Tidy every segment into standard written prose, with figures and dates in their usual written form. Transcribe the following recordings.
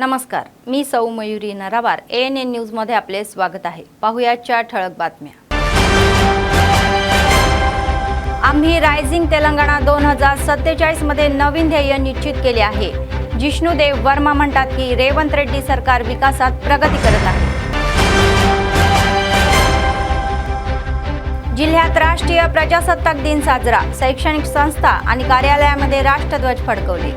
नमस्कार, मी सौ Mayuri नरावार। ANN news मध्ये आपले स्वागत आहे। पाहुयाच्या ठळक बातम्या। आम्ही रायझिंग तेलंगणा 2047 मध्ये नवीन ध्येय निश्चित केले आहे। जिष्णुदेव वर्मा म्हणतात की रेवंत रेड्डी सरकार विकासात प्रगती करत आहे। जिल्ह्यात राष्ट्रीय प्रजासत्ताक दिन साजरा, शैक्षणिक संस्था आणि कार्यालयामध्ये राष्ट्रध्वज फडकवले।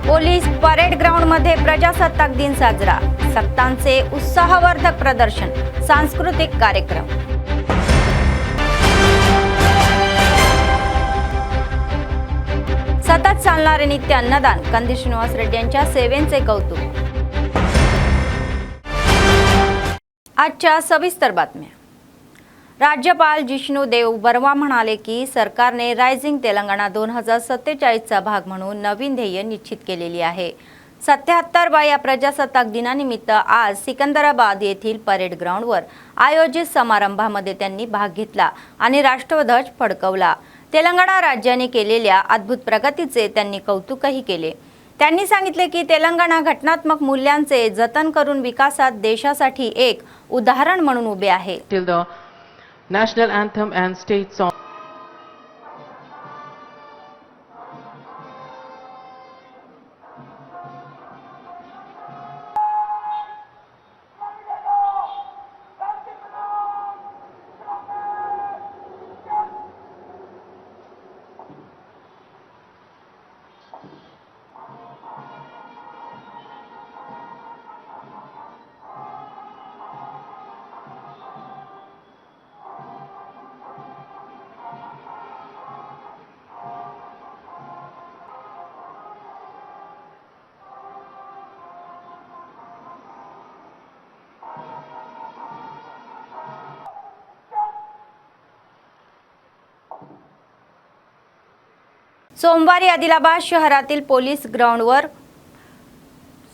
पोलीस परेड ग्राउंड मध्ये प्रजासत्ताक दिन साजरा, सक्तांचे उत्साहवर्धक प्रदर्शन, सांस्कृतिक कार्यक्रम। सतत चालणारे नित्य अन्नदान, कंदी श्रीनिवास रेड्डी यांच्या सेवेचे कौतुक। आजच्या सविस्तर बातम्या। राज्यपाल जिष्णुदेव वर्मा म्हणाले की सरकारने रायझिंग तेलंगणा 2047 चा भाग म्हणून नवीन ध्येय निश्चित केलेली आहे। 77 या प्रजासत्ताक दिनानिमित्त आज सिकंदराबाद येथील परेड ग्राउंडवर आयोजित समारंभामध्ये त्यांनी भाग घेतला आणि राष्ट्रध्वज फडकवला। तेलंगणा राज्याने केलेल्या अद्भुत प्रगतीचे त्यांनी कौतुकही केले। त्यांनी सांगितले की तेलंगणा घटनात्मक मूल्यांचे जतन करून विकासात देशासाठी एक उदाहरण म्हणून उभे आहे। National anthem and state song. सोमवारी आदिलाबाद शहरातील पोलीस ग्राउंडवर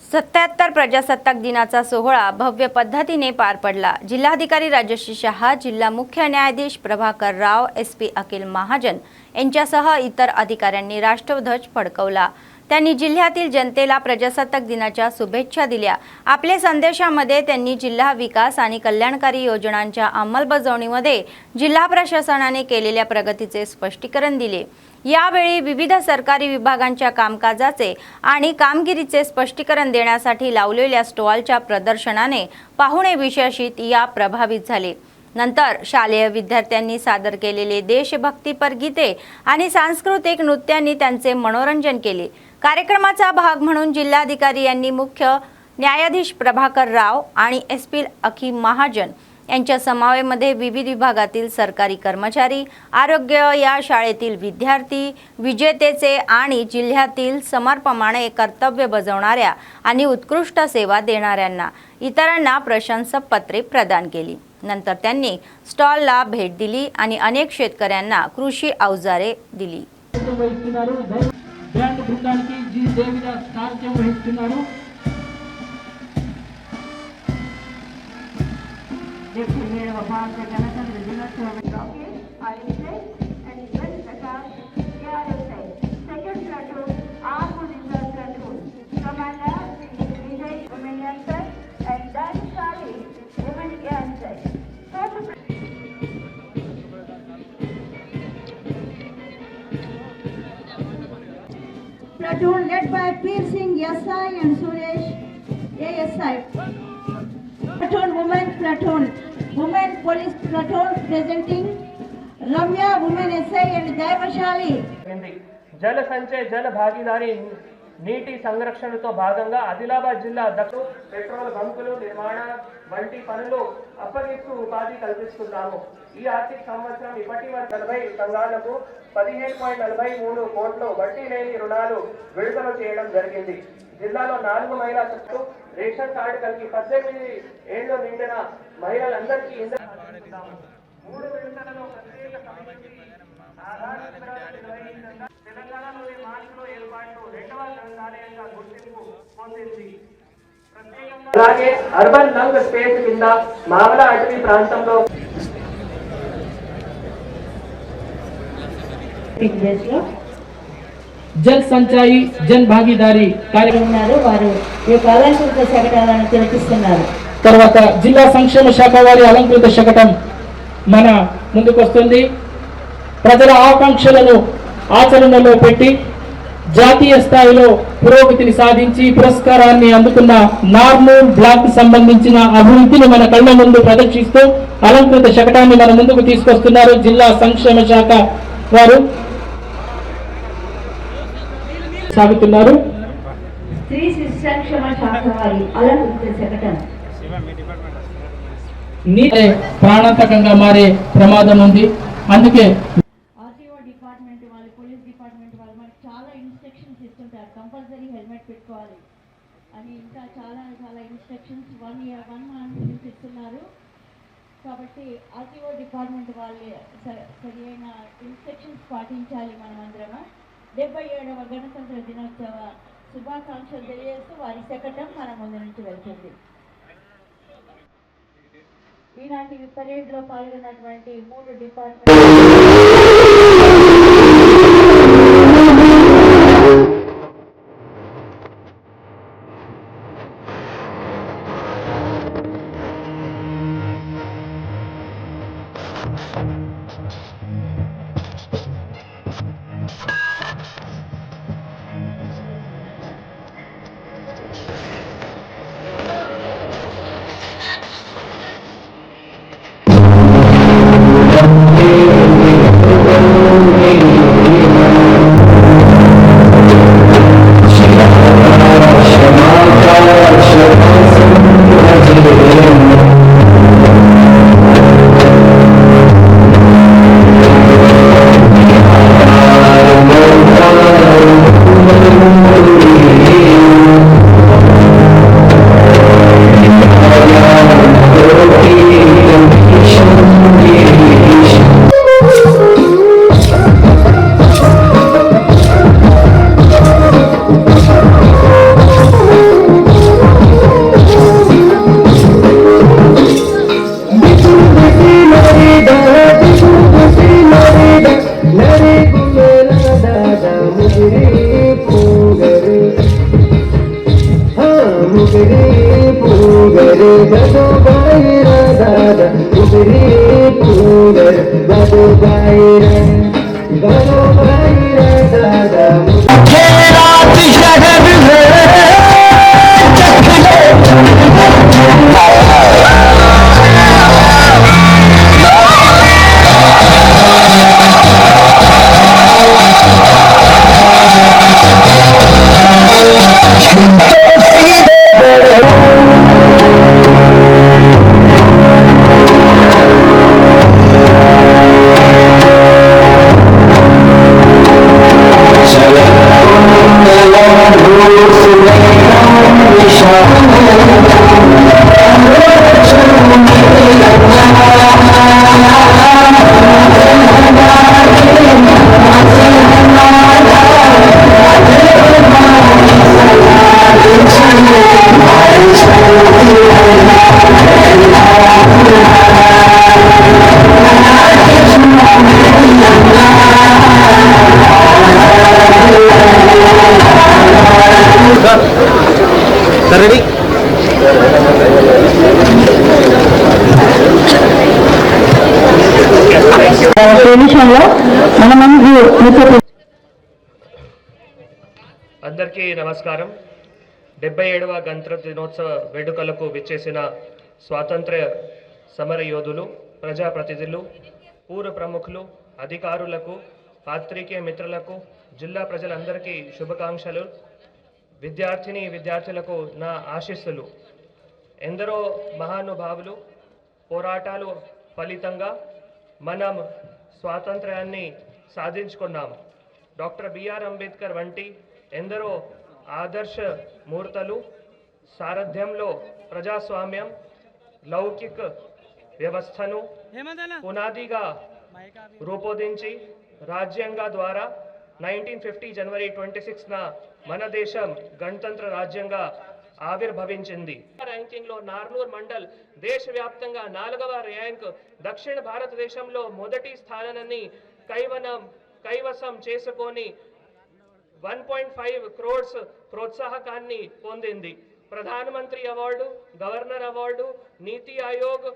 77 प्रजासत्ताक दिनाचा सोहळा भव्य पद्धतीने पार पडला। जिल्हाधिकारी राजश्री शहा, जिल्हा मुख्य न्यायाधीश प्रभाकर राव, SP अखिल महाजन यांच्यासह इतर अधिकाऱ्यांनी राष्ट्रध्वज फडकवला। त्यांनी जिल्ह्यातील जनतेला प्रजासत्ताक दिनाच्या शुभेच्छा दिल्या। आपल्या संदेशामध्ये त्यांनी जिल्हा विकास आणि कल्याणकारी योजनांच्या अंमलबजावणीमध्ये जिल्हा प्रशासनाने केलेल्या प्रगतीचे स्पष्टीकरण दिले। यावेळी विविध सरकारी विभागांच्या कामकाजाचे आणि कामगिरीचे स्पष्टीकरण देण्यासाठी लावलेल्या स्टॉलच्या प्रदर्शनाने पाहुणे विशेषित या प्रभावित झाले। नंतर शालेय विद्यार्थ्यांनी सादर केलेले देशभक्तीपर गीते आणि सांस्कृतिक नृत्यांनी त्यांचे मनोरंजन केले। कार्यक्रमाचा भाग म्हणून जिल्हाधिकारी यांनी मुख्य न्यायाधीश प्रभाकर राव आणि SP अखिल महाजन यांच्या समावेमध्ये विविध विभागातील सरकारी कर्मचारी, आरोग्य या शाळेतील विद्यार्थी, विजेतेचे आणि जिल्ह्यातील समर्पणाने कर्तव्य बजावणाऱ्या आणि उत्कृष्ट सेवा देणाऱ्यांना इतरांना प्रशंसापत्रे प्रदान केली। नंतर त्यांनी स्टॉलला भेट दिली आणि अनेक शेतकऱ्यांना कृषी अवजारे दिली। Platoon led by Peer Singh SI and Suresh ASI. Platoon women police platoon presenting Ramya women SI and Daivashali. జల సంచయ జల భాగీదారి నీటి సంరక్షణతో భాగంగా ఆదిలాబాద్ జిల్లా పెట్రోల్ బంకులు నిర్మాణ వంటి పనులు అప్పగిస్తూ ఉపాధి కల్పిస్తున్నాము। ఈ ఆర్థిక సంవత్సరం ఇప్పటి వరకు 40 సంఘాలకు 15.43 కోట్లు వడ్డీ లేని రుణాలు విడుదల చేయడం జరిగింది। జిల్లాలో 4 మహిళా చుట్టూ రేషన్ కార్డు కలిగి 18 ఏళ్లు నిండిన మహిళలందరికీ 3 విడతలలో ప్రత్యేక సమితి ఆధారిత తెలంగాణలోని మార్చిలో ఏర్పాటు 2వ గ్రంథాలయంగా గుర్తింపు పొందింది। అలాగే అర్బన్ లంగ్ స్పేస్ కింద మామల అటవీ ప్రాంతంలో డేస్లో జల్ సంచాయి జన్ భాగీదారి ఉన్నారు. వారు ఈ యొక్క అలంకృత శకటాలను తిలకిస్తున్నారు. తర్వాత జిల్లా సంక్షేమ శాఖ వారి అలంకృత శకటం మన ముందుకు వస్తుంది. ప్రజల ఆకాంక్షలను ఆచరణలో పెట్టి జాతీయ స్థాయిలో పురోగతిని సాధించి పురస్కారాన్ని అందుకున్న నార్మూర్ బ్లాక్ కు సంబంధించిన అభివృద్ధిని మన కళ్ళ ముందు ప్రదర్శిస్తూ అలంకృత శకటాన్ని మన ముందుకు తీసుకొస్తున్నారు జిల్లా సంక్షేమ శాఖ వారు సాగుతున్నారు. స్త్రీ శిశు సంక్షేమ శాఖ వారి అలంకృత శకటం నీరే ప్రాణాంతకంగా మారే ప్రమాదం ఉంది. అందుకే ఆర్టీఓ డిపార్ట్మెంట్ వాళ్ళు, పోలీస్ డిపార్ట్మెంట్ వాళ్ళు మనకి చాలా ఇన్స్ట్రక్షన్స్ ఇస్తుంటారు. కంపల్సరీ హెల్మెట్ పెట్టుకోవాలి అని ఇంకా చాలా చాలా ఇన్స్ట్రక్షన్స్ 1 మంత్ నుంచి ఇస్తున్నారు. కాబట్టి ఆర్టీఓ డిపార్ట్మెంట్ వాళ్ళే సరి అయిన ఇన్స్ట్రక్షన్స్ పాటించాలి. మనమందరం 77వ గణతంత్ర దినోత్సవ శుభాకాంక్షలు తెలియజేస్తూ వారి శకటం మన ముందు నుంచి వెళ్తుంది. ఈనాటి పరేడ్లో పాల్గొన్నటువంటి 3 డిపార్ట్మెంట్ రెడీ నిమిషంలో అందరికీ నమస్కారం. 77వ గణతంత్ర దినోత్సవ వేడుకలకు విచ్చేసిన స్వాతంత్ర్య సమర యోధులు, ప్రజాప్రతినిధులు, పూర్వ ప్రముఖులు, అధికారులకు, పాత్రికేయ మిత్రులకు, జిల్లా ప్రజలందరికీ శుభాకాంక్షలు. విద్యార్థులకు నా ఆశీస్సులు. ఎందరో మహానుభావులు పోరాటాలు ఫలితంగా మనం స్వాతంత్ర్యాన్ని సాధించుకున్నాం. డాక్టర్ బిఆర్ అంబేద్కర్ వంటి ఎందరో ఆదర్శ మూర్తులు సారథ్యంలో ప్రజాస్వామ్యం, లౌకిక వ్యవస్థను పునాదిగా రూపొందించి రాజ్యాంగ ద్వారా 1950 జనవరి 26న మన దేశం గణతంత్ర రాజ్యంగా ఆవిర్భవించింది. ర్యాంకింగ్లో నార్నూర్ మండల్ దేశవ్యాప్తంగా 4వ ర్యాంక్, దక్షిణ భారతదేశంలో మొదటి స్థానాన్ని కైవసం చేసుకొని 1.5 crores ప్రోత్సాహకాన్ని పొందింది. ప్రధానమంత్రి అవార్డు, గవర్నర్ అవార్డు, నీతి ఆయోగ్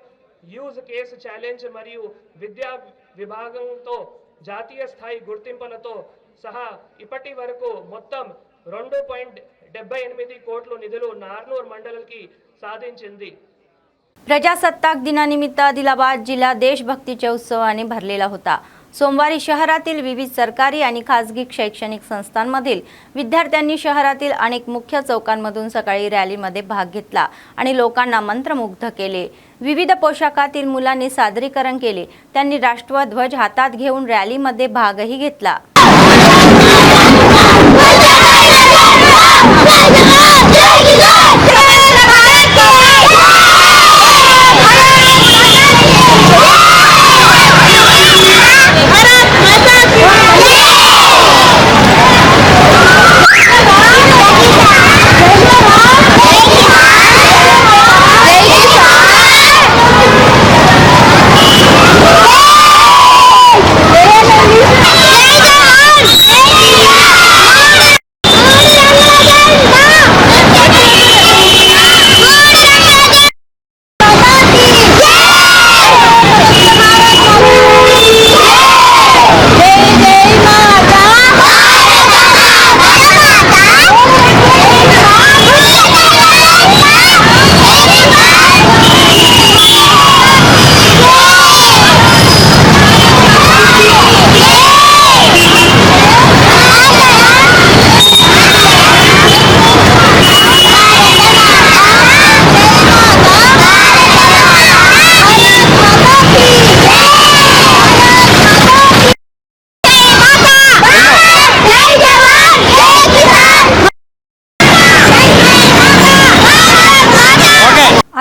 యూజ్ కేసు ఛాలెంజ్ మరియు విద్యా విభాగంతో జాతీయ స్థాయి గుర్తింపులతో సహా ఇప్పటి వరకు మొత్తం 2.78 కోట్ల నిధులు नारनूर मंडलकी साधिंचिंदी. प्रजासत्ताक दिनानिमित्त आदिलाबाद जिल्हा देशभक्तीच्या उत्सवाने भरलेला होता. सोमवारी शहरातील विविध सरकारी आणि खासगी शैक्षणिक संस्थांमधील विद्यार्थ्यांनी शहरातील अनेक मुख्य चौकांमधून सकाळी रॅलीमध्ये भाग घेतला आणि लोकांना मंत्रमुग्ध केले. विविध पोशाखातील मुलांनी सादरीकरण केले. त्यांनी राष्ट्रध्वज हातात घेऊन रॅलीमध्ये भागही घेतला.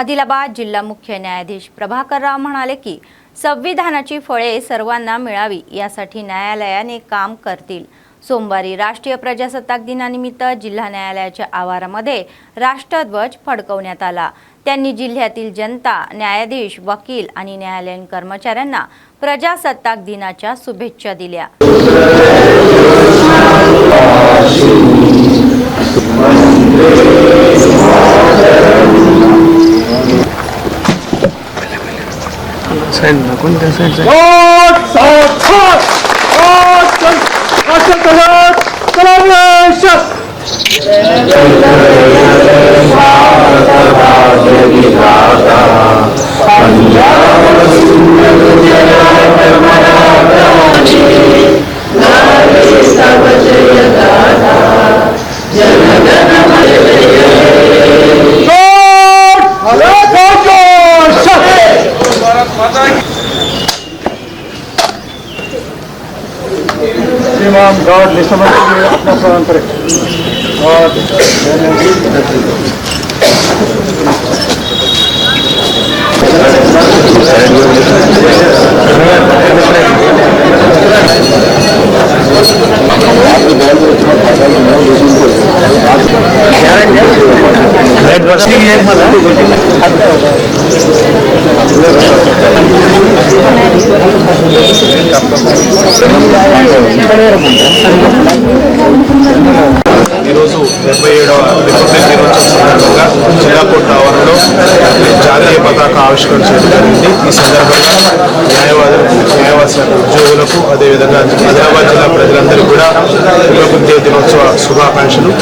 आदिलाबाद जिल्हा मुख्य न्यायाधीश प्रभाकर राव म्हणाले की संविधानाची फळे सर्वांना मिळावी यासाठी न्यायालयाने काम करतील. सोमवारी राष्ट्रीय प्रजासत्ताक दिनानिमित्त जिल्हा न्यायालयाच्या आवारामध्ये राष्ट्रध्वज फडकवण्यात आला. त्यांनी जिल्ह्यातील जनता, न्यायाधीश, वकील आणि न्यायालयीन कर्मचाऱ्यांना प्रजासत्ताक दिनाच्या शुभेच्छा दिल्या. God listen to you अपना प्रणाम करें. God ఈరోజు 77వ రిపబ్లిక్ దినోత్సవం సందర్భంగా జిల్లా కోర్టు ఆవరణలో జాతీయ పతాక ఆవిష్కరణ చేయడం జరిగింది. ఈ సందర్భంగా న్యాయవాదులకు, న్యాయవాద ఉద్యోగులకు, అదేవిధంగా ఆదిలాబాద్ జిల్లా ప్రజలందరికీ కూడా రిపబ్లిక్ దినోత్సవ శుభాకాంక్షలు.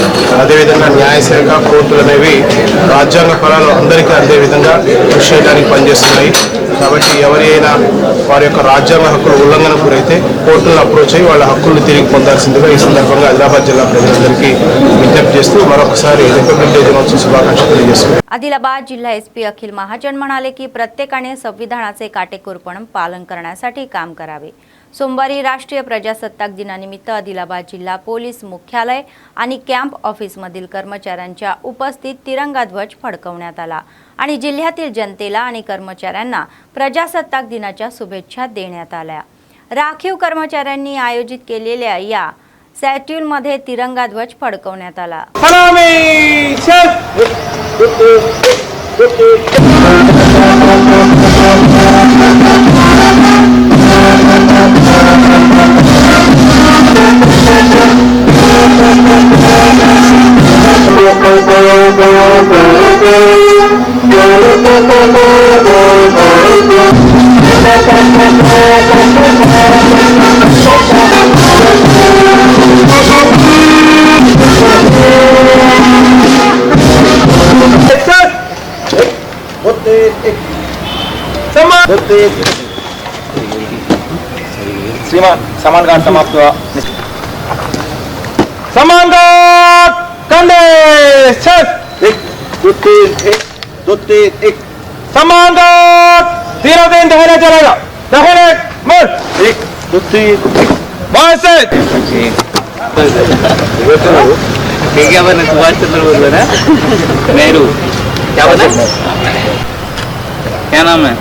అదేవిధంగా న్యాయశాఖ, కోర్టులు అనేవి రాజ్యాంగ ఫలాలు అందరికీ అందే విధంగా కృషి చేయడానికి పనిచేస్తున్నాయి. కాబట్టి ఎవరైనా వారి యొక్క రాజ్యాంగ హక్కులు ఉల్లంఘన గురైతే కోర్టులను అప్రోచ్ అయ్యి వాళ్ళ హక్కులను తిరిగి పొందాల్సిందిగా ఈ సందర్భంగా ఆదిలాబాద్ జిల్లా ప్రజలందరికీ విజ్ఞప్తి చేస్తూ మరొకసారి रिपब्लिक डे दिनोत्सव शुभाकांक्षा తెలియజేస్తున్నాను. आदिलाबाद जिल्हा एसपी अखिल महाजन म्हणाले की प्रत्येकाने संविधानाचे काटेकोरपणे पालन करण्यासाठी काम करावे. सोमवारी राष्ट्रीय प्रजासत्ताक दिनानिमित्त आदिलाबाद जिल्हा पोलीस मुख्यालय आणि कॅम्प ऑफिसमधील कर्मचाऱ्यांच्या उपस्थित तिरंगा ध्वज फडकवण्यात आला आणि जिल्ह्यातील जनतेला आणि कर्मचाऱ्यांना प्रजासत्ताक दिनाच्या शुभेच्छा देण्यात आल्या. राखीव कर्मचाऱ्यांनी आयोजित केलेल्या या सॅट्यूलमध्ये तिरंगा ध्वज फडकवण्यात आला. श्रीमान समान घाट समाप्त हुआ। समान घाट कंधे छत एक दो तीन एक समान घाट तीनों दिन दहने चलेगा दहने मुड़ एक दो तीन वहां से क्या बना सुभाष चंद्र बोस बना नेहरू क्या बना क्या नाम है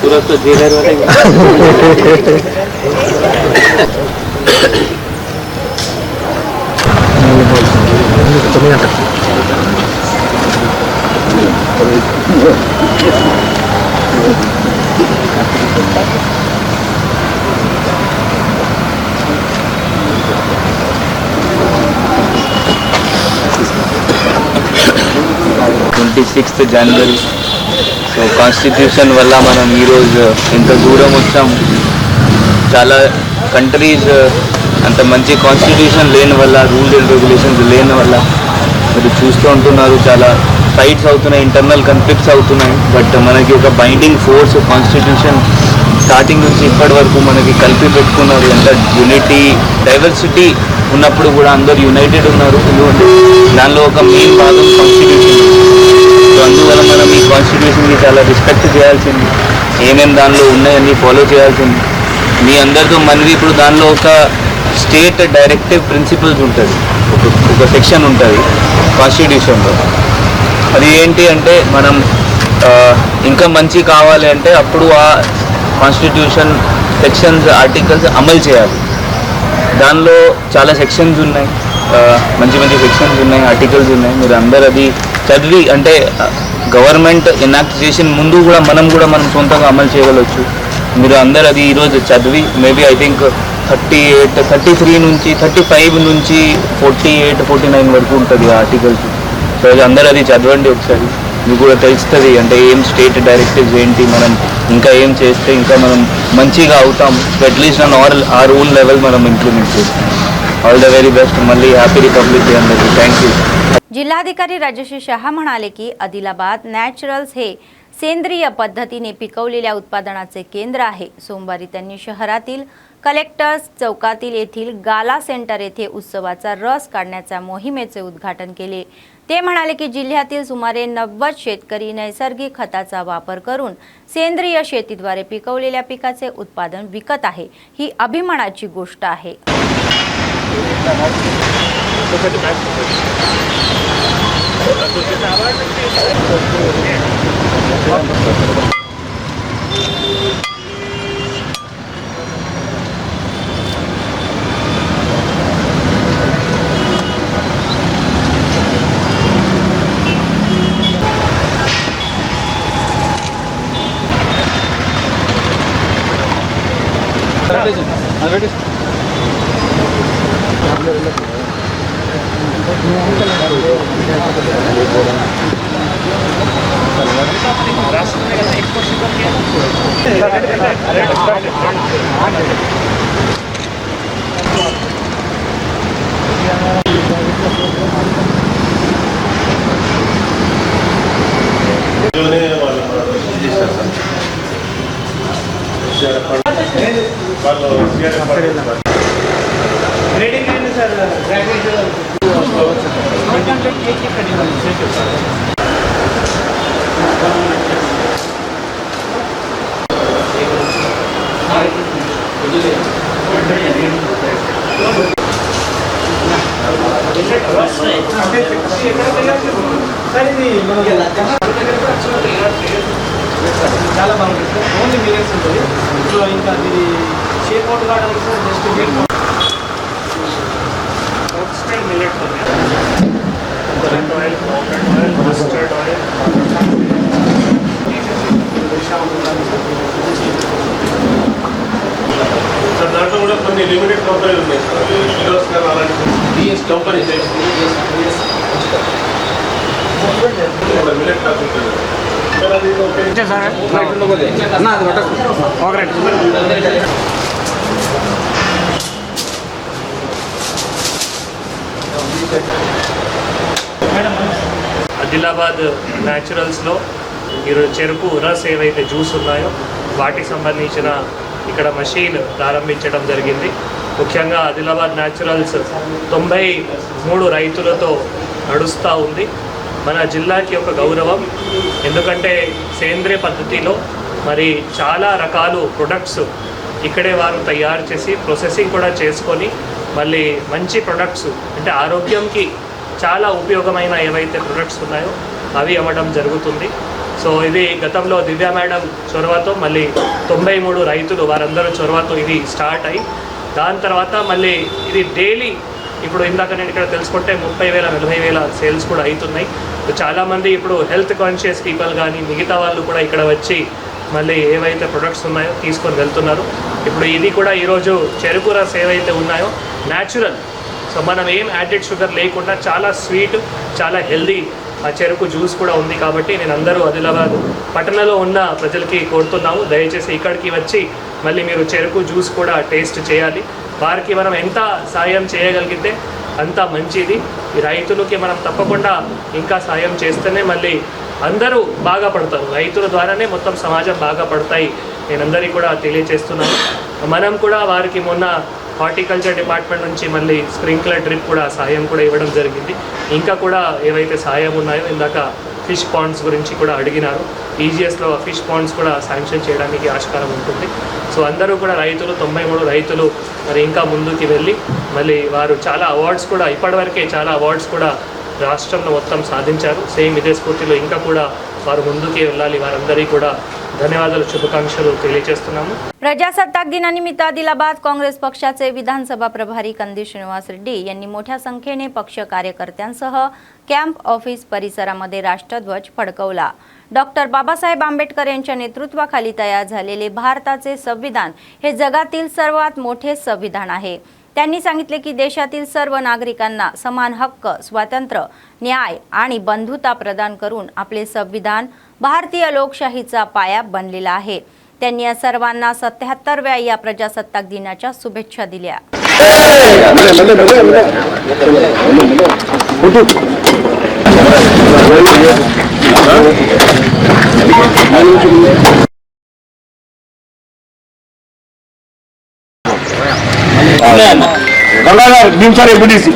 पूरा तो जेलर जनवरी సో కాన్స్టిట్యూషన్ వల్ల మనం ఈరోజు ఇంత దూరం వచ్చాం. చాలా కంట్రీస్ అంత మంచి కాన్స్టిట్యూషన్ లేని వల్ల రూల్స్ అండ్ రెగ్యులేషన్స్ లేని వల్ల మీరు చూస్తూ ఉంటున్నారు చాలా ఫైట్స్ అవుతున్నాయి, ఇంటర్నల్ కన్ఫ్లిక్ట్స్ అవుతున్నాయి. బట్ మనకి ఒక బైండింగ్ ఫోర్స్ కాన్స్టిట్యూషన్ స్టార్టింగ్ నుంచి ఇప్పటి వరకు మనకి కలిపి పెట్టుకున్నారు. ఎంత యూనిటీ డైవర్సిటీ ఉన్నప్పుడు కూడా అందరు యునైటెడ్ ఉన్నారు. ఎందుకంటే దానిలో ఒక మెయిన్ భాగం కాన్స్టిట్యూషన్. సో అందువల్ల మనం ఈ కాన్స్టిట్యూషన్కి చాలా రెస్పెక్ట్ చేయాల్సింది, ఏమేమి దానిలో ఉన్నాయని ఫాలో చేయాల్సింది. మీ అందరితో మనవి ఇప్పుడు దానిలో ఒక స్టేట్ డైరెక్టివ్ ప్రిన్సిపల్స్ ఉంటుంది, ఒక సెక్షన్ ఉంటుంది కాన్స్టిట్యూషన్లో. అది ఏంటి అంటే మనం ఇంకా మంచి కావాలి అంటే అప్పుడు ఆ కాన్స్టిట్యూషన్ సెక్షన్స్ ఆర్టికల్స్ అమలు చేయాలి. దానిలో చాలా సెక్షన్స్ ఉన్నాయి, మంచి మంచి సెక్షన్స్ ఉన్నాయి, ఆర్టికల్స్ ఉన్నాయి. మీరు అందరు అది చదివి అంటే గవర్నమెంట్ ఎనాక్ట్ చేసిన ముందు కూడా మనం సొంతంగా అమలు చేయగలవచ్చు. మీరు అందరు అది ఈరోజు చదివి మేబీ ఐ థింక్ 33 నుంచి 35 నుంచి 48, 49 వరకు ఉంటుంది ఆర్టికల్స్. సో అందరు అది చదవండి ఒకసారి, మీకు కూడా తెలుస్తుంది అంటే ఏం స్టేట్ డైరెక్టివ్స్ ఏంటి, మనం ఇంకా ఏం చేస్తే ఇంకా మనం మంచిగా అవుతాం. అట్లీస్ట్ ఆ రూల్ లెవెల్ మనం ఇంప్లిమెంట్ చేస్తాం. All the very best. मल्ली हैप्पी रिपब्लिक डे अंदर. Thank you. जिल्हाधिकारी राजश्री शहा म्हणाले की आदिलाबाद नॅचरल्स हे सेंद्रिय पद्धतीने पिकवलेल्या उत्पादनाचे केंद्र आहे. सोमवारी त्यांनी शहरातील कलेक्टर्स चौकातील येथील गाला सेंटर येथे उत्सवाचा रस काढण्याच्या मोहिमेचे उद्घाटन केले. ते म्हणाले की जिल्ह्यातील सुमारे 90 शेतकरी नैसर्गिक खताचा वापर करून सेंद्रिय शेतीद्वारे पिकवलेल्या पिकाचे उत्पादन विकत आहे. ही अभिमानाची गोष्ट आहे. చాలా బాగుంటుంది. ఓన్లీ మిల్లెట్స్ ఉంటుంది. సో ఇంకా ఇది షేప్ అవుట్ కావడానికి just style millets coconut oil, mustard oil, sir దాంట్లో కూడా కొన్ని లిమిటెడ్ కంపెనీలు ఉన్నాయి సార్. కిలోస్ కానీ అలాంటి డిఎస్ కంపెనీ మిల్లెట్ కాకుండా ఆదిలాబాద్ న్యాచురల్స్లో ఈరోజు చెరుకు రస్ ఏవైతే జ్యూస్ ఉన్నాయో వాటికి సంబంధించిన ఇక్కడ మషీన్ ప్రారంభించడం జరిగింది. ముఖ్యంగా ఆదిలాబాద్ న్యాచురల్స్ 93 రైతులతో నడుస్తూ ఉంది. మన జిల్లాకి ఒక గౌరవం, ఎందుకంటే సేంద్రియ పద్ధతిలో మరి చాలా రకాలు ప్రొడక్ట్స్ ఇక్కడే వారు తయారు చేసి ప్రాసెసింగ్ కూడా చేసుకొని మళ్ళీ మంచి ప్రొడక్ట్స్ అంటే ఆరోగ్యంకి చాలా ఉపయోగమైన ఏవైతే ప్రొడక్ట్స్ ఉన్నాయో అవి అమ్మడం జరుగుతుంది. సో ఇది గతంలో దివ్య మేడం చొరవతో మళ్ళీ 93 రైతులు వారందరూ చొరవతో ఇది స్టార్ట్ అయ్యి దాని తర్వాత మళ్ళీ ఇది డైలీ ఇప్పుడు ఇందాక నేను ఇక్కడ తెలుసుకుంటే 30,000 40,000 సేల్స్ కూడా అవుతున్నాయి. చాలామంది ఇప్పుడు హెల్త్ కాన్షియస్ పీపుల్ కానీ మిగతా వాళ్ళు కూడా ఇక్కడ వచ్చి మళ్ళీ ఏవైతే ప్రొడక్ట్స్ ఉన్నాయో తీసుకొని వెళ్తున్నారు. ఇప్పుడు ఇది కూడా ఈరోజు చెరుకు రస్ ఏవైతే ఉన్నాయో న్యాచురల్, సో మనం ఏం యాడెడ్ షుగర్ లేకుండా చాలా స్వీట్ చాలా హెల్దీ ఆ చెరుకు జ్యూస్ కూడా ఉంది. కాబట్టి నేను అందరూ ఆదిలాబాద్ పట్టణంలో ఉన్న ప్రజలకి కోరుతున్నాము, దయచేసి ఇక్కడికి వచ్చి మళ్ళీ మీరు చెరుకు జ్యూస్ కూడా టేస్ట్ చేయాలి. వారికి మనం ఎంత సాయం చేయగలిగితే అంత మంచిది. ఈ రైతులకి మనం తప్పకుండా ఇంకా సాయం చేస్తేనే మళ్ళీ అందరూ బాగా పడతారు. రైతుల ద్వారానే మొత్తం సమాజం బాగా పడతాయి. నేను అందరికీ కూడా తెలియజేస్తున్నాను. మనం కూడా వారికి మొన్న హార్టికల్చర్ డిపార్ట్మెంట్ నుంచి మళ్ళీ స్ప్రింక్లర్ డ్రిప్ కూడా సాయం కూడా ఇవ్వడం జరిగింది. ఇంకా కూడా ఏవైతే సాయం ఉన్నాయో ఇందాక ఫిష్ పాండ్స్ గురించి కూడా అడిగినారు. ఈజీఎస్లో ఫిష్ పాండ్స్ కూడా శాంక్షన్ చేయడానికి ఆస్కారం ఉంటుంది. సో అందరూ కూడా రైతులు 93 రైతులు మరి ఇంకా ముందుకి వెళ్ళి మళ్ళీ వారు చాలా అవార్డ్స్ కూడా ఇప్పటివరకే చాలా అవార్డ్స్ కూడా రాష్ట్రంలో మొత్తం సాధించారు. సేమ్ ఇదే స్ఫూర్తిలో ఇంకా కూడా వారు ముందుకే వెళ్ళాలి. वारंदरी కూడా धन्यवादाలు शुभकांक्षलू తెలియజేస్తున్నాము. प्रजासत्ताक दिनानिमित्त आदिलाबाद काँग्रेस पक्षाचे विधानसभा प्रभारी कंदी श्रीनिवास रेड्डी यांनी मोठ्या संख्येने पक्ष कार्यकर्त्यांसह कॅम्प ऑफिस परिसरामध्ये राष्ट्रध्वज फडकवला. डॉक्टर बाबासाहेब आंबेडकर यांच्या नेतृत्वाखाली तयार झालेले भारताचे संविधान हे जगातील सर्वात मोठे संविधान आहे. त्यांनी सांगितले की देशातील सर्व नागरिकांना समान हक्क, स्वातंत्र्य, न्याय आणि बंधुता प्रदान करून आपले संविधान भारतीय लोकशाहीचा पाया बनलेला आहे. त्यांनी या सर्वांना 77व्या या प्रजासत्ताक दिनाच्या शुभेच्छा दिल्या. गंगाधर भीमसार एपीडीसी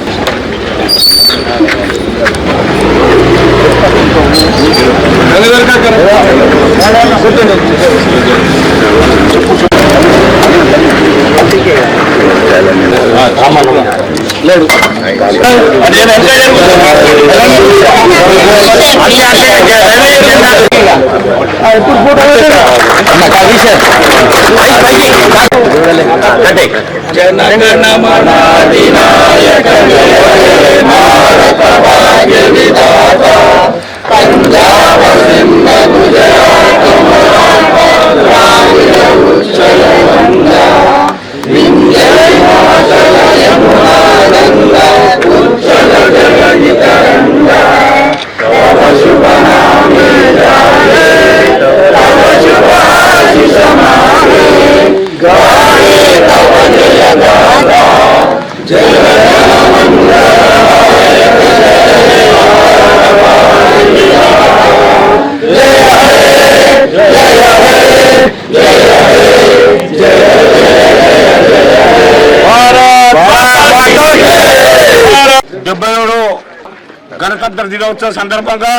గణతంత్ర దినోత్సవ సందర్భంగా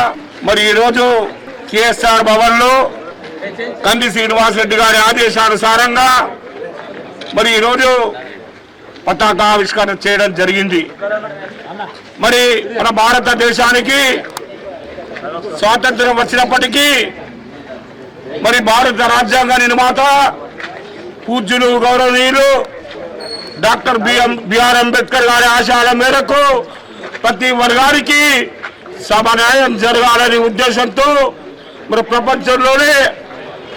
మరి ఈరోజు కేఎస్ఆర్ భవన్లో కంది శ్రీనివాస్ రెడ్డి గారి ఆదేశానుసారంగా మరి ఈరోజు పతాకావిష్కరణ చేయడం జరిగింది. మరి మన భారతదేశానికి స్వాతంత్రం వచ్చినప్పటికీ మరి భారత రాజ్యాంగ నిర్మాత పూజ్యులు గౌరవనీయులు డాక్టర్ బిఆర్ అంబేద్కర్ గారి ఆశయాల మేరకు ప్రతి వర్గానికి సమన్యాయం జరగాలనే ఉద్దేశంతో మరి ప్రపంచంలోనే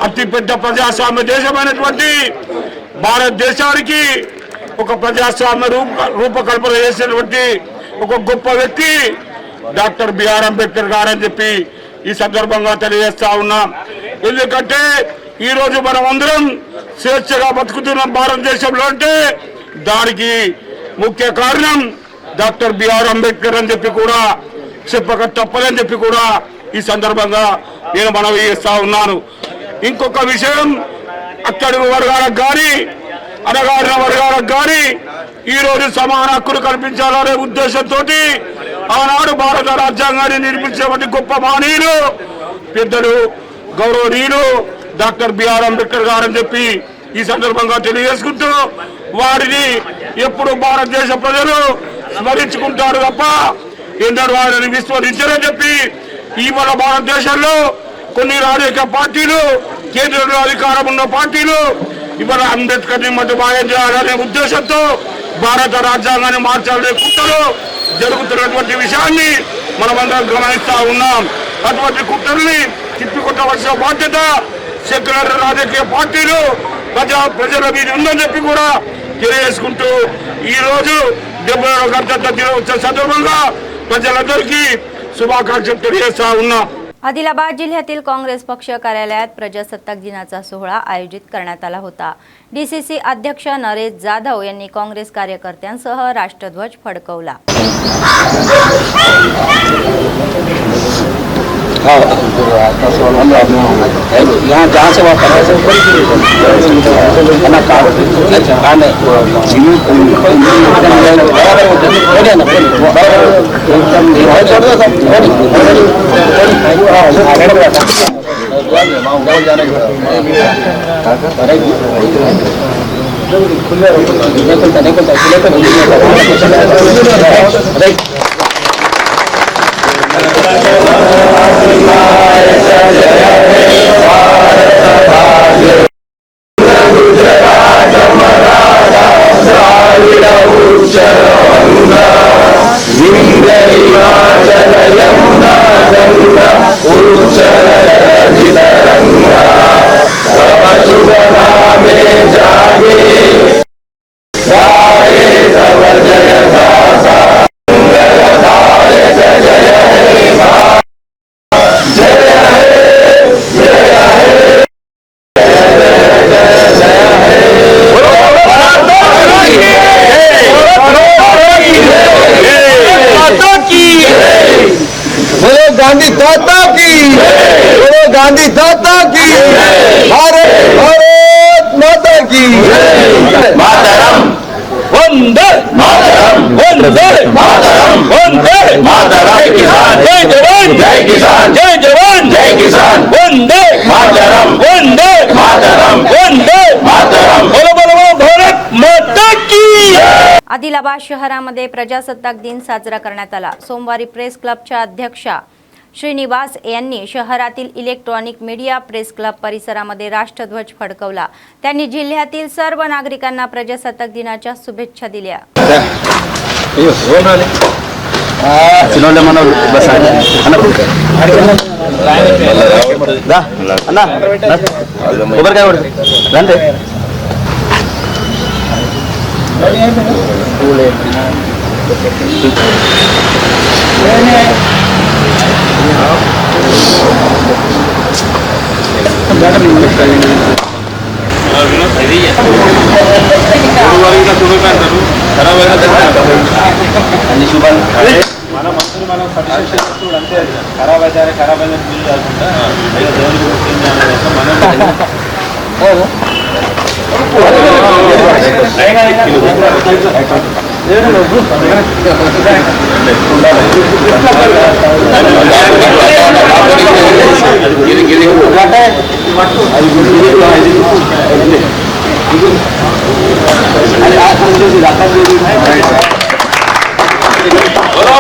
అతిపెద్ద ప్రజాస్వామ్య దేశమైనటువంటి భారతదేశానికి ఒక ప్రజాస్వామ్య రూపకల్పన చేసినటువంటి ఒక గొప్ప వ్యక్తి డాక్టర్ బిఆర్ అంబేద్కర్ గారు అని చెప్పి ఈ సందర్భంగా తెలియజేస్తా ఉన్నాం. ఎందుకంటే ఈరోజు మనం అందరం స్వేచ్ఛగా బతుకుతున్నాం భారతదేశంలో అంటే దానికి ముఖ్య కారణం డాక్టర్ బిఆర్ అంబేద్కర్ అని చెప్పి కూడా చెప్పక తప్పదని చెప్పి కూడా ఈ సందర్భంగా నేను మనవి చేస్తా ఉన్నాను. ఇంకొక విషయం, అట్టడుగు వర్గాలకు కానీ అణగారిన వర్గాలకు కానీ ఈరోజు సమాన హక్కులు కల్పించాలనే ఉద్దేశంతో ఆనాడు భారత రాజ్యాంగాన్ని నిర్మించేటువంటి గొప్ప మహనీయులు పెద్దలు గౌరవనీయులు డాక్టర్ బిఆర్ అంబేద్కర్ గారని చెప్పి ఈ సందర్భంగా తెలియజేసుకుంటూ వారిని ఎప్పుడు భారతదేశ ప్రజలు స్మరించుకుంటారు తప్ప ఎన్నడూ వారిని విస్మరించారని చెప్పి ఇవాళ భారతదేశంలో కొన్ని రాజకీయ పార్టీలు, కేంద్రంలో అధికారం ఉన్న పార్టీలు ఇవాళ అంబేద్కర్ని మటుమాయం చేయాలనే ఉద్దేశంతో భారత రాజ్యాంగాన్ని మార్చాలనే కుట్రలు జరుగుతున్నటువంటి విషయాన్ని మనమందరం గమనిస్తా ఉన్నాం. అటువంటి కుట్రల్ని తిప్పికొట్టవలసిన బాధ్యత సెక్యులర్ రాజకీయ పార్టీలు ప్రజల మీద ఉందని చెప్పి కూడా తెలియజేసుకుంటూ ఈ రోజు 70వ గణతంత్ర దినోత్సవ संदर्भात प्रजలందరికీ शुभाकांक्षा తెలియజేస్తా ఉన్నాం. आदिलाबाद जिल्ह्यातील काँग्रेस पक्ष कार्यालयात प्रजासत्ताक दिनाचा सोहळा आयोजित करण्यात आला होता. डीसीसी अध्यक्ष नरेश जाधव यांनी काँग्रेस कार्यकर्त्यांसह राष्ट्रध्वज फडकवला. यहाँ जहाँ से वहाँ गांधी दाता की, बोलो गांधी दाता की, भारत भारत माता की, मातरम वंदे मातरम, वंदे मातरम, वंदे मातरम, जय जवान जय किसान, जय जवान जय किसान, वंदे मातरम, वंदे मातरम, वंदे मातरम, बोलो बोलो भारत माता की. आदिलाबाद शहरामध्ये प्रजासत्ताक दिन साजरा करण्यात आला. सोमवारी प्रेस क्लबच्या अध्यक्षा श्रीनिवास यांनी शहरातील इलेक्ट्रॉनिक मीडिया प्रेस क्लब परिसरामध्ये राष्ट्रध्वज फडकवला. त्यांनी जिल्ह्यातील सर्व नागरिकांना प्रजासत्ताक दिनाच्या शुभेच्छा दिल्या.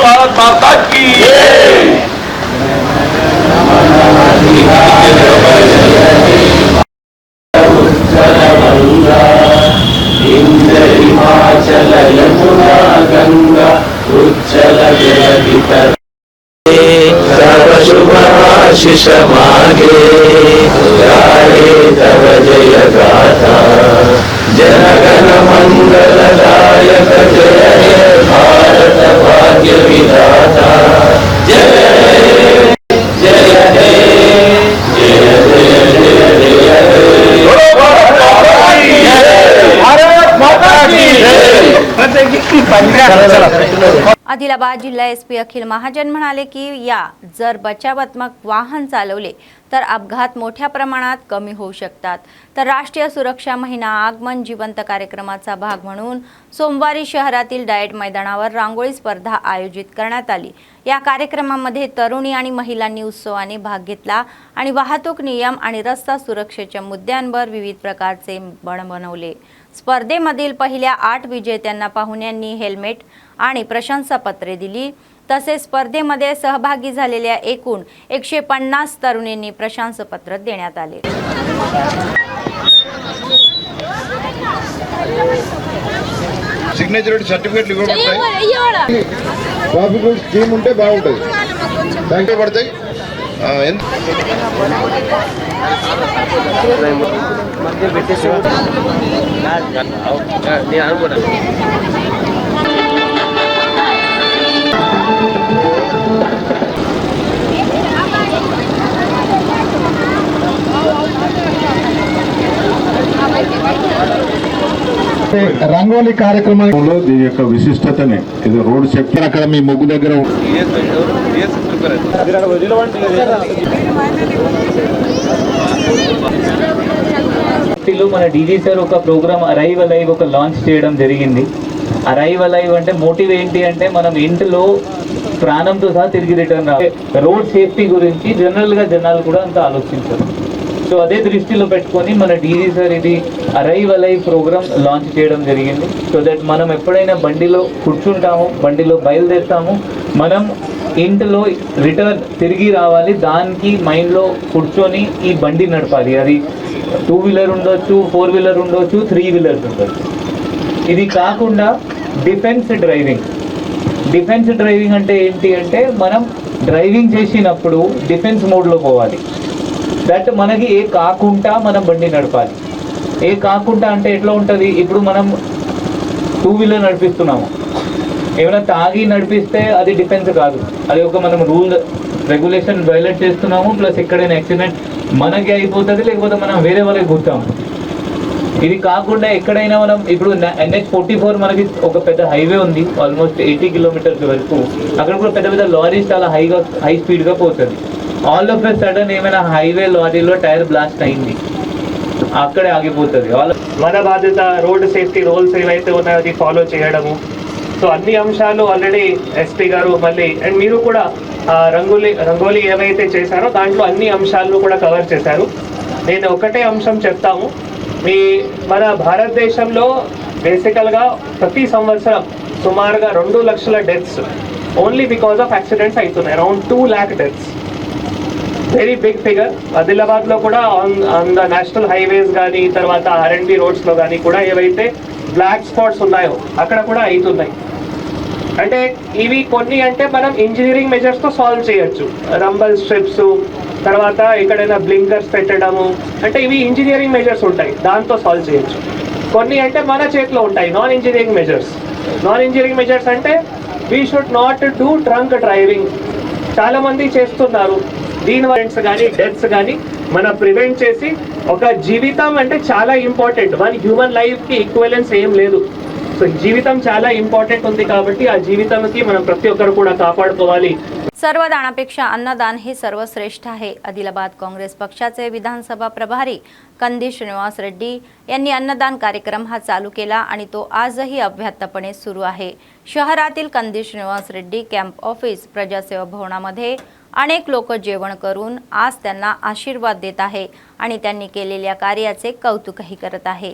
भारत माता की हिमाचल यमुना गंगा उज्जल जलधितर तव शुभाशिष मागे गाये तव जय गाथा जनगण मंगलदायक जय हे भारत भाग्य विधाता जय जय आदिलाबाद जिल्हा एसपी अखिल महाजन म्हणाले की जर बचावात्मक वाहन चालवले तर अपघात मोठ्या प्रमाणात कमी होऊ शकतात। तर राष्ट्रीय सुरक्षा महिना आगमन जिवंत कार्यक्रमाचा भाग म्हणून सोमवारी शहरातील डाएट मैदानावर रांगोळी स्पर्धा आयोजित करण्यात आली। या कार्यक्रमामध्ये तरुणी आणि महिलांनी उत्सवाने भाग घेतला आणि वाहतूक नियम आणि रस्ता सुरक्षेच्या मुद्द्यांवर विविध प्रकारचे बण बनवले। स्पर्धेमधील पहिल्या 8 विजेत्यांना पाहुण्यांनी हेल्मेट आणि प्रशंसापत्रे दिली। तसेच स्पर्धेमध्ये सहभागी झालेल्या एकूण 150 तरुणींनी प्रशंसापत्र देण्यात आले। సిగ్నేచర్ సర్టిఫికెట్లు ఇవ్వబడతాయి ట్రాఫిక్ రూల్స్ స్కీమ్ ఉంటే బాగుంటుంది బ్యాంకులో పడతాయి రంగోలీ కార్యక్రమంలో దీని యొక్క విశిష్టతనే ఇది రోడ్ సేఫ్టీ అక్కడ మీ ముగ్గు దగ్గర మన డీజీ సార్ ఒక ప్రోగ్రామ్ అరైవ్ అలైవ్ ఒక లాంచ్ చేయడం జరిగింది। అరైవ్ అలైవ్ అంటే మోటివ్ ఏంటి అంటే మనం ఇంట్లో ప్రాణంతో సహా తిరిగి రిటర్న్ రోడ్ సేఫ్టీ గురించి జనరల్గా జనాలు కూడా అంత ఆలోచించారు। సో అదే దృష్టిలో పెట్టుకొని మన డీజీ సార్ ఇది అరైవ్ అలైవ్ ప్రోగ్రామ్ లాంచ్ చేయడం జరిగింది। సో దట్ మనం ఎప్పుడైనా బండిలో కూర్చుంటాము, బండిలో బయలుదేరుతాము, మనం ఇంట్లో రిటర్న్ తిరిగి రావాలి, దానికి మైండ్లో కూర్చొని ఈ బండి నడపాలి। అది 2 వీలర్ ఉండొచ్చు, 4 వీలర్ ఉండొచ్చు, 3 వీలర్స్ ఉండొచ్చు। ఇది కాకుండా డిఫెన్స్ డ్రైవింగ్ అంటే ఏంటి అంటే మనం డ్రైవింగ్ చేసినప్పుడు డిఫెన్స్ మోడ్లో పోవాలి। దట్ మనకి ఏ కాకుండా మనం బండి నడపాలి। ఏ కాకుండా అంటే ఎట్లా ఉంటుంది, ఇప్పుడు మనం 2 వీలర్ నడిపిస్తున్నాము, ఏమైనా తాగి నడిపిస్తే అది డిఫెన్స్ కాదు, అది ఒక మనం రూల్ రెగ్యులేషన్ వైలేట్ చేస్తున్నాము, ప్లస్ ఎక్కడైనా యాక్సిడెంట్ మనకి అయిపోతుంది, లేకపోతే మనం వేరే వాళ్ళకి గుర్తాము। ఇది కాకుండా ఎక్కడైనా మనం ఇప్పుడు NH44 మనకి ఒక పెద్ద హైవే ఉంది, ఆల్మోస్ట్ 80 కిలోమీటర్స్ వరకు, అక్కడ కూడా పెద్ద పెద్ద లారీస్ చాలా హై స్పీడ్గా పోతుంది। ఆల్ ఆఫ్ ఎ సడన్ ఏమైనా హైవే లారీలో టైర్ బ్లాస్ట్ అయింది, అక్కడే ఆగిపోతుంది। మన బాధ్యత రోడ్ సేఫ్టీ రూల్స్ ఏవైతే ఉన్నాయో అది ఫాలో చేయడము। సో అన్ని అంశాలు ఆల్రెడీ ఎస్పీ గారు మళ్ళీ అండ్ మీరు కూడా రంగోలీ ఏవైతే చేశారో దాంట్లో అన్ని అంశాలను కూడా కవర్ చేశారు। నేను ఒకటే అంశం చెప్తాము, మన భారతదేశంలో బేసికల్గా ప్రతి సంవత్సరం సుమారుగా 2 లక్షల deaths only because of accidents అవుతున్నాయి, around 2 lakh deaths, very big figure. ఆదిలాబాద్లో కూడా ఆన్ ద నేషనల్ హైవేస్ కానీ తర్వాత R&B రోడ్స్లో కానీ కూడా ఏవైతే బ్లాక్ స్పాట్స్ ఉన్నాయో అక్కడ కూడా అవుతున్నాయి। అంటే ఇవి కొన్ని అంటే మనం ఇంజనీరింగ్ మెజర్స్తో సాల్వ్ చేయొచ్చు, రంబల్ స్ట్రిప్స్, తర్వాత ఎక్కడైనా బ్లింకర్స్ పెట్టడము, అంటే ఇవి ఇంజనీరింగ్ మెజర్స్ ఉంటాయి, దాంతో సాల్వ్ చేయొచ్చు। కొన్ని అంటే మన చేతిలో ఉంటాయి నాన్ ఇంజనీరింగ్ మెజర్స్ అంటే we should not do drunk driving, చాలామంది చేస్తున్నారు, దీనివల్ల కానీ డెత్స్ కానీ మనం ప్రివెంట్ చేసి ఒక జీవితం అంటే చాలా ఇంపార్టెంట్, మన హ్యూమన్ లైఫ్కి ఈక్వలెన్స్ ఏం లేదు। సో జీవితం చాలా ఇంపార్టెंट ఉంది కాబట్టి ఆ జీవితానికి మనం ప్రతి ఒక్కరు కూడా కాపాడుకోవాలి। सर्वदानापेक्षा अन्नदान हे सर्वश्रेष्ठ आहे। आदिलाबाद काँग्रेस पक्षाचे विधानसभा प्रभारी कंदी श्रीनिवास रेड्डी यांनी अन्नदान कार्यक्रम हा चालू केला आणि तो आजही अव्याहतपणे सुरू आहे। शहरातील कंदी श्रीनिवास रेड्डी कॅम्प ऑफिस प्रजासेवा भवनामध्ये अनेक लोक जेवण करून आज त्यांना आशीर्वाद देत आहे आणि त्यांनी केलेल्या कार्याचे कौतुकही करत आहे।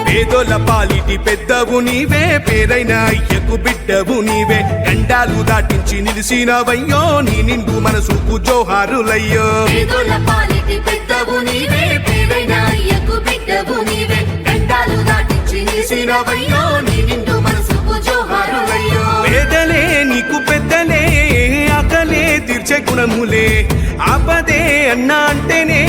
పేదోల పాలిటి పెద్దవు నీవే, పేరైన అయ్యకు బిడ్డవు నీవే, గండాలు దాటించి నిలిసినవయ్యో, నీ నిండు మనసుకు జోహారులయ్యో। పేదోల పాలిటి పెద్దవు నీవే, పేరైన అయ్యకు బిడ్డవు నీవే, గండాలు దాటించి నిలిసినవయ్యో, నీ నిండు మనసుకు జోహారులయ్యో। పేదలే నీకు పెద్దలే, ఆకలే తీర్చే గుణములే, ఆపదే అన్నా అంటేనే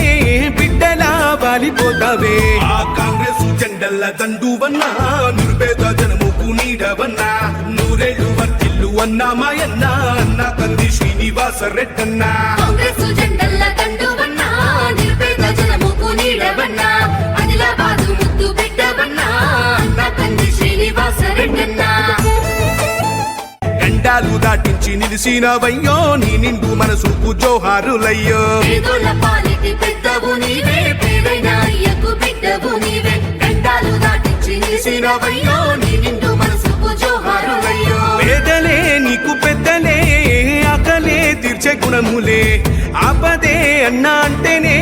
బిడ్డలా వాలిపోతావే। ఆ కాంగ్రెస్ జెండల దండువన్నా, నిరుపేద జనముకు నీడవన్నా, నూరేళ్లు వర్తిల్లు అన్నా మాయన్నా, అన్నా కంది శ్రీనివాస రెడ్డన్నా। కాంగ్రెస్ జెండల దండువన్నా, నిరుపేద జనముకు గండాలు దాటించి నిలిసినవయ్యో నీ నిండు మనసుకు జోహారులయ్యో పేదోళ్ళ పాలిటి పెద్దవు నీవే పేదైన అయ్యకు బిడ్డవు నీవే గండాలు దాటించి నిలిసినవయ్యో నీ నిండు మనసుకు జోహారులయ్యో పేదలే నీకు పెద్దలే ఆకలే తీర్చే గుణములే ఆపదే అన్నా అంటేనే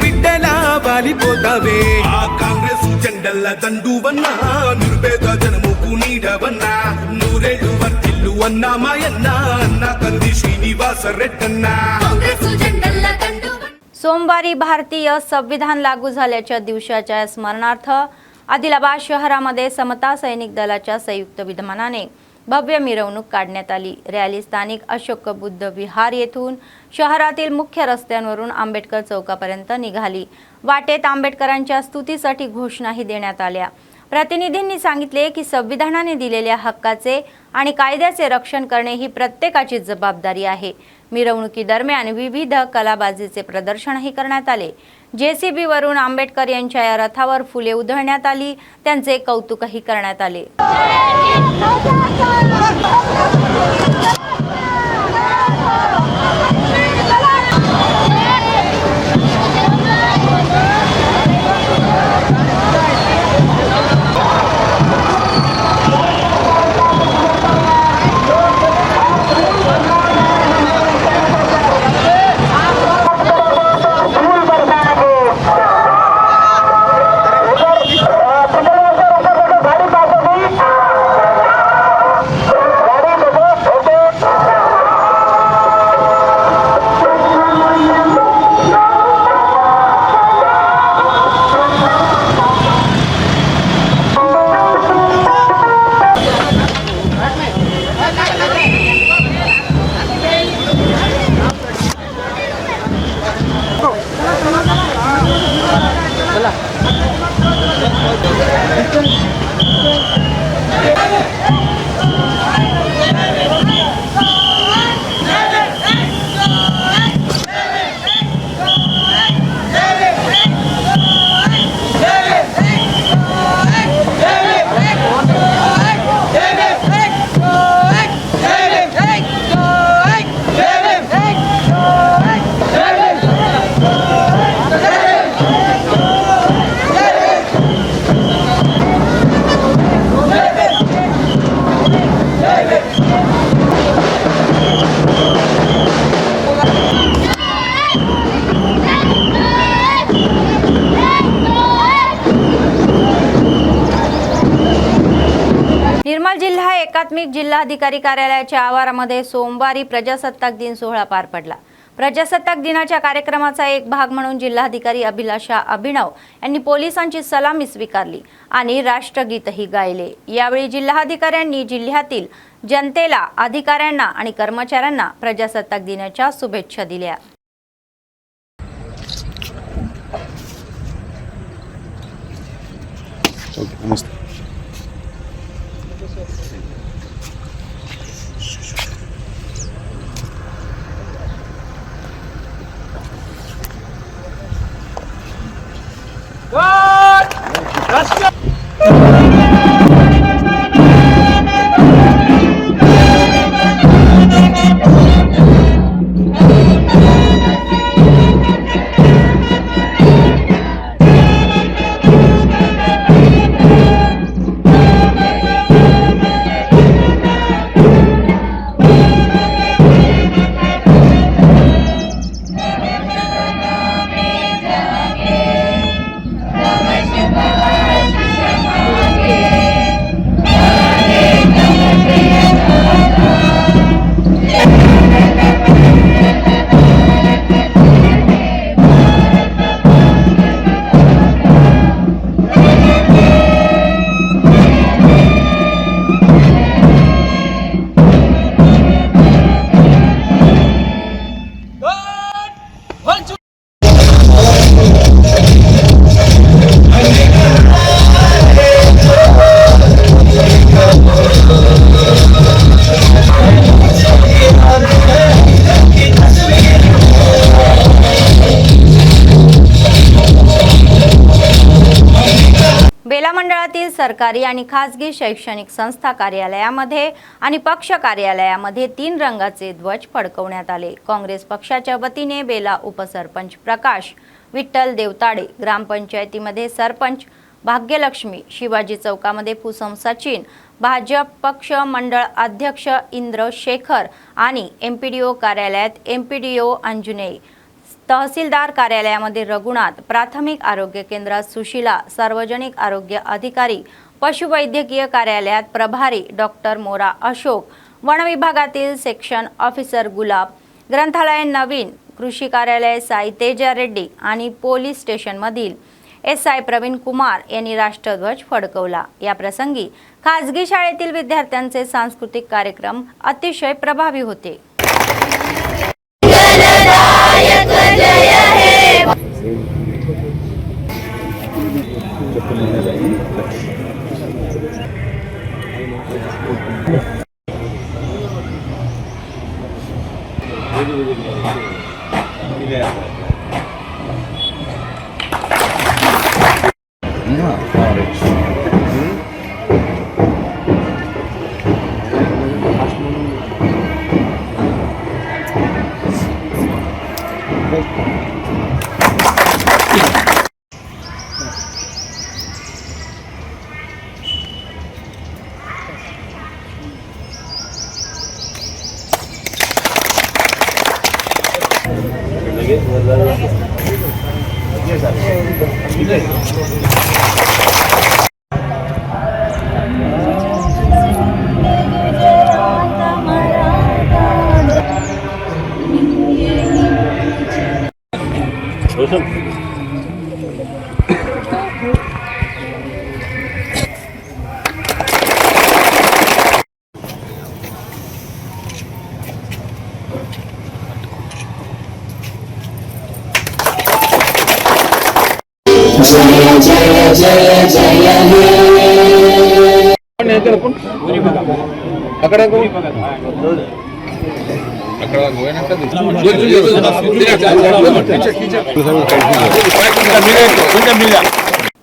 బిడ్డలా వాలిపోతావే ఆ కాంగ్రెస్ జెండల్ల దండువన్నా నిరుపేద జనముకు నీడవన్నా నూరేళ్ళు వర్తిల్లు అన్నా మాయన్నా అన్నా కంది శ్రీనివాస రెడ్డన్నా काँग्रेस झेंडा कंडू सोमवारी भारतीय संविधान लागू झाल्याच्या दिवसाच्या स्मरणार्थ आदिलाबाद शहरामध्ये समता सैनिक दलाच्या संयुक्त विद्यमानाने भव्य मिरवणूक काढण्यात आली। रॅली स्थानिक अशोक बुद्ध विहार येथून शहरातील मुख्य रस्त्यांवरून आंबेडकर चौकापर्यंत निघाली। वाटेत आंबेडकरांच्या स्तुतीसाठी घोषणाही देण्यात आल्या। प्रतिनिधींनी सांगितले की संविधानाने दिलेल्या हक्काचे आणि कायद्याचे रक्षण करणे ही प्रत्येकाची जबाबदारी आहे। मिरवणुकीदरम्यान विविध कलाबाजीचे प्रदर्शनही करण्यात आले। जेसीबी वरून आंबेडकर यांच्या या रथावर फुले उधळण्यात आली, त्यांचे कौतुकही करण्यात आले। निर्मल जिल्हा एकात्मिक जिल्हाधिकारी कार्यालयाच्या आवारामध्ये सोमवारी प्रजासत्ताक दिन सोहळा पार पडला। प्रजासत्ताक दिनाच्या कार्यक्रमाचा एक भाग म्हणून जिल्हाधिकारी अभिलाषा अभिनव यांनी पोलिसांची सलामी स्वीकारली आणि राष्ट्रगीतही गायले। यावेळी जिल्हाधिकाऱ्यांनी जिल्ह्यातील जनतेला, अधिकाऱ्यांना आणि कर्मचाऱ्यांना प्रजासत्ताक दिनाच्या शुभेच्छा दिल्या। सरकारी आणि खासगी शैक्षणिक संस्था कार्यालयामध्ये आणि पक्ष कार्यालयामध्ये 3 रंगाचे ध्वज फडकवण्यात आले। काँग्रेस पक्षाच्या वतीने बेला उपसरपंच प्रकाश विठ्ठल देवताडे, ग्रामपंचायतीमध्ये सरपंच भाग्यलक्ष्मी, शिवाजी चौकामध्ये पुसम सचिन, भाजप पक्ष मंडळ अध्यक्ष इंद्र शेखर आणि एमपीडीओ कार्यालयात एमपीडीओ अंजुने, तहसीलदार कार्यालयामध्ये रघुनाथ, प्राथमिक आरोग्य केंद्रात सुशीला, सार्वजनिक आरोग्य अधिकारी, पशुवैद्यकीय कार्यालयात प्रभारी डॉक्टर मोरा अशोक, वन विभागातील सेक्शन ऑफिसर गुलाब, ग्रंथालय नवीन, कृषी कार्यालय साई तेजा रेड्डी आणि पोलीस स्टेशनमधील SI प्रवीण कुमार यांनी राष्ट्रध्वज फडकवला। या प्रसंगी खासगी शाळेतील विद्यार्थ्यांचे सांस्कृतिक कार्यक्रम अतिशय प्रभावी होते।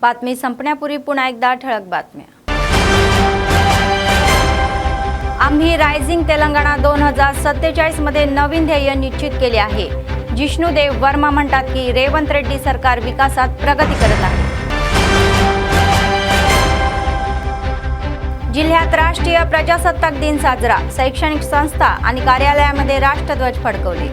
बातमी संपण्यापूर्वी पुन्हा एकदा ठळक बातम्या। आम्ही रायझिंग तेलंगणा 2047 मध्ये नवीन ध्येय निश्चित केले आहे। जिष्णुदेव वर्मा म्हणतात की रेवंत रेड्डी सरकार विकासात प्रगती करत आहे। जिल्ह्यात राष्ट्रीय प्रजासत्ताक दिन साजरा, शैक्षणिक संस्था आणि कार्यालयामध्ये राष्ट्रध्वज फडकवले।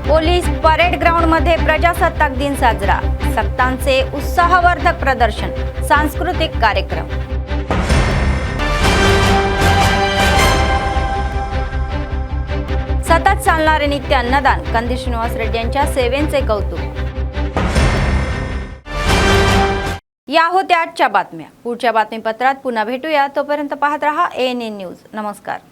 पोलीस परेड ग्राउंडमध्ये प्रजासत्ताक दिन साजरा, सक्तांचे उत्साहवर्धक प्रदर्शन, सांस्कृतिक कार्यक्रम। सतत चालणारे नित्य अन्नदान, कंदी श्रीनिवास रेड्डी यांच्या सेवेचे कौतुक। या होत्या आजच्या बातम्या। पुढच्या बातमीपत्रात पुन्हा भेटूया, तोपर्यंत पाहत रहा ANN न्यूज। नमस्कार।